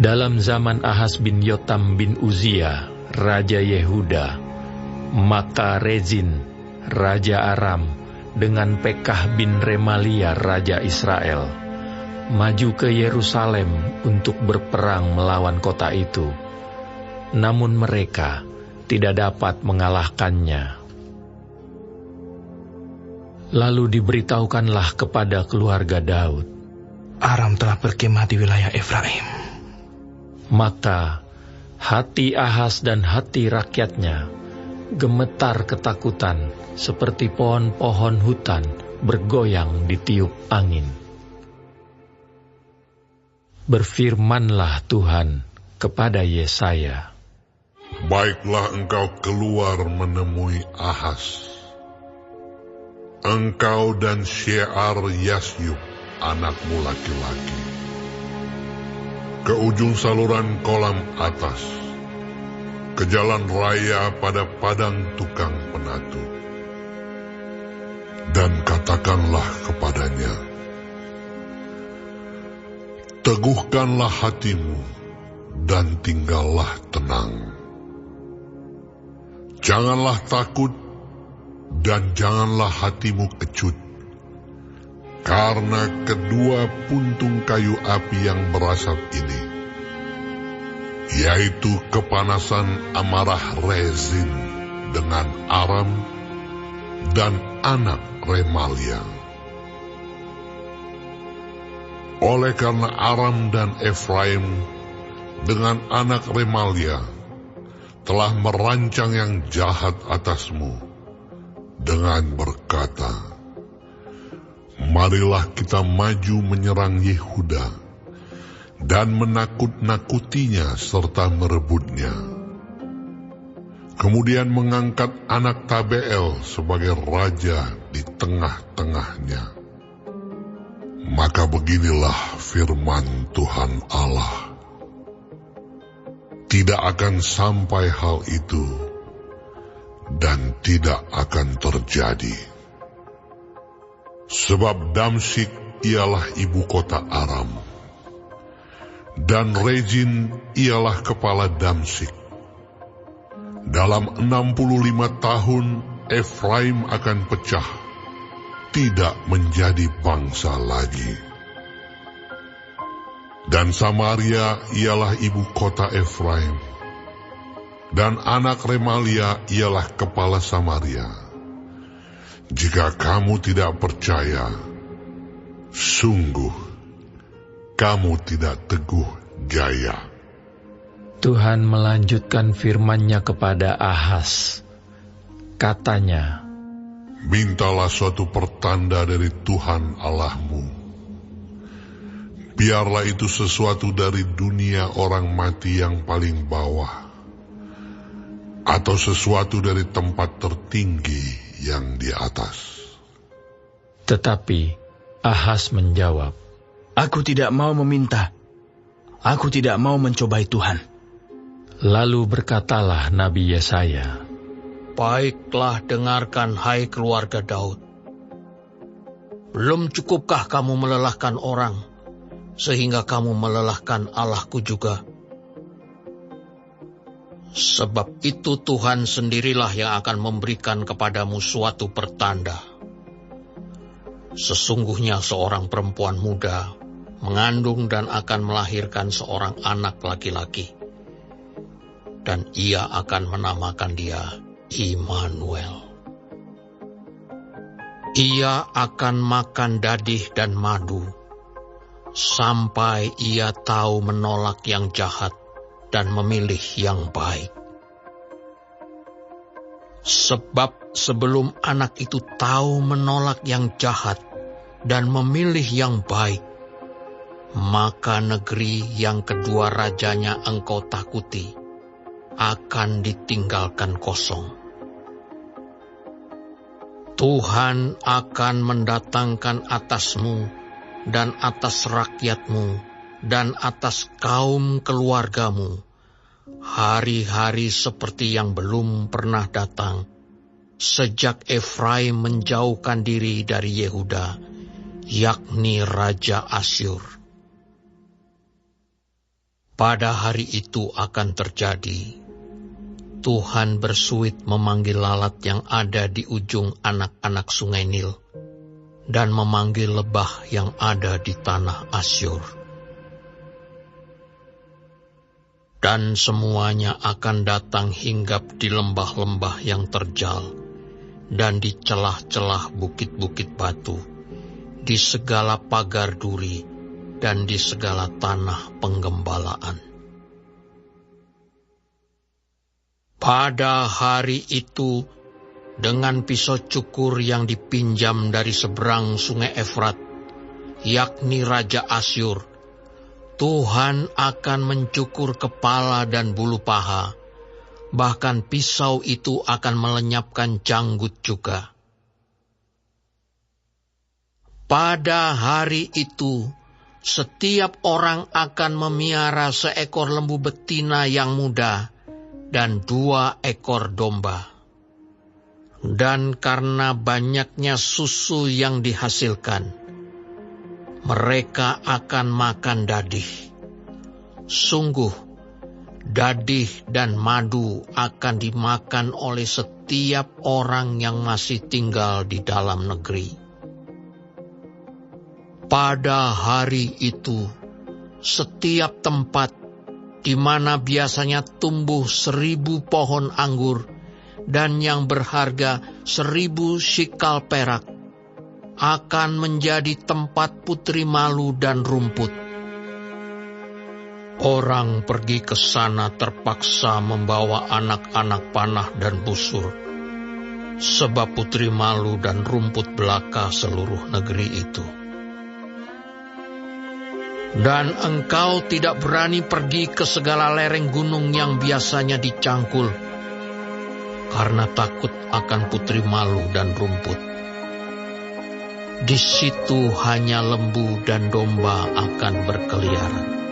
Dalam zaman Ahaz bin Yotam bin Uzia, Raja Yehuda, maka Rezin, Raja Aram, dengan Pekah bin Remalia, Raja Israel, maju ke Yerusalem untuk berperang melawan kota itu. Namun mereka tidak dapat mengalahkannya. Lalu diberitahukanlah kepada keluarga Daud, Aram telah berkemah di wilayah Efraim. Maka hati Ahaz dan hati rakyatnya gemetar ketakutan seperti pohon-pohon hutan bergoyang ditiup angin. Berfirmanlah Tuhan kepada Yesaya, Baiklah engkau keluar menemui Ahaz, engkau dan Shear Yasyub anakmu laki-laki, ke ujung saluran kolam atas, ke jalan raya pada padang tukang penatu. Dan katakanlah kepadanya, teguhkanlah hatimu dan tinggallah tenang. Janganlah takut dan janganlah hatimu kecut, karena kedua puntung kayu api yang berasap ini, yaitu kepanasan amarah Rezin dengan Aram dan anak Remalia. Oleh karena Aram dan Efraim dengan anak Remalia telah merancang yang jahat atasmu dengan berkata, marilah kita maju menyerang Yehuda dan menakut-nakutinya serta merebutnya. Kemudian mengangkat anak Tabeel sebagai raja di tengah-tengahnya. Maka beginilah firman Tuhan Allah, tidak akan sampai hal itu dan tidak akan terjadi. Sebab Damsyik ialah ibu kota Aram, dan Rezin ialah kepala Damsyik. Dalam 65 tahun Efraim akan pecah, tidak menjadi bangsa lagi. Dan Samaria ialah ibu kota Efraim, dan anak Remalia ialah kepala Samaria. Jika kamu tidak percaya, sungguh kamu tidak teguh jaya. Tuhan melanjutkan firman-Nya kepada Ahaz. Katanya, mintalah suatu pertanda dari Tuhan Allahmu. Biarlah itu sesuatu dari dunia orang mati yang paling bawah, atau sesuatu dari tempat tertinggi yang di atas. Tetapi Ahaz menjawab, Aku tidak mau meminta, aku tidak mau mencobai Tuhan. Lalu berkatalah Nabi Yesaya, Baiklah, dengarkan hai keluarga Daud. Belum cukupkah kamu melelahkan orang, sehingga kamu melelahkan Allahku juga? Sebab itu Tuhan sendirilah yang akan memberikan kepadamu suatu pertanda. Sesungguhnya seorang perempuan muda mengandung dan akan melahirkan seorang anak laki-laki, dan ia akan menamakan dia Immanuel. Ia akan makan dadih dan madu, sampai ia tahu menolak yang jahat dan memilih yang baik. Sebab sebelum anak itu tahu menolak yang jahat dan memilih yang baik, maka negeri yang kedua rajanya engkau takuti akan ditinggalkan kosong. Tuhan akan mendatangkan atasmu dan atas rakyatmu dan atas kaum keluargamu hari-hari seperti yang belum pernah datang sejak Efraim menjauhkan diri dari Yehuda, yakni Raja Asyur. Pada hari itu akan terjadi, Tuhan bersuit memanggil lalat yang ada di ujung anak-anak sungai Nil, dan memanggil lebah yang ada di tanah Asyur. Dan semuanya akan datang hinggap di lembah-lembah yang terjal, dan di celah-celah bukit-bukit batu, di segala pagar duri, dan di segala tanah penggembalaan. Pada hari itu, dengan pisau cukur yang dipinjam dari seberang sungai Efrat, yakni Raja Asyur, Tuhan akan mencukur kepala dan bulu paha, bahkan pisau itu akan melenyapkan janggut juga. Pada hari itu, setiap orang akan memiara seekor lembu betina yang muda dan 2 ekor domba. Dan karena banyaknya susu yang dihasilkan, mereka akan makan dadih. Sungguh, dadih dan madu akan dimakan oleh setiap orang yang masih tinggal di dalam negeri. Pada hari itu, setiap tempat di mana biasanya tumbuh 1000 pohon anggur dan yang berharga 1000 shikal perak, akan menjadi tempat putri malu dan rumput. Orang pergi ke sana terpaksa membawa anak-anak panah dan busur, sebab putri malu dan rumput belaka seluruh negeri itu. Dan engkau tidak berani pergi ke segala lereng gunung yang biasanya dicangkul, karena takut akan putri malu dan rumput. Di situ hanya lembu dan domba akan berkeliaran.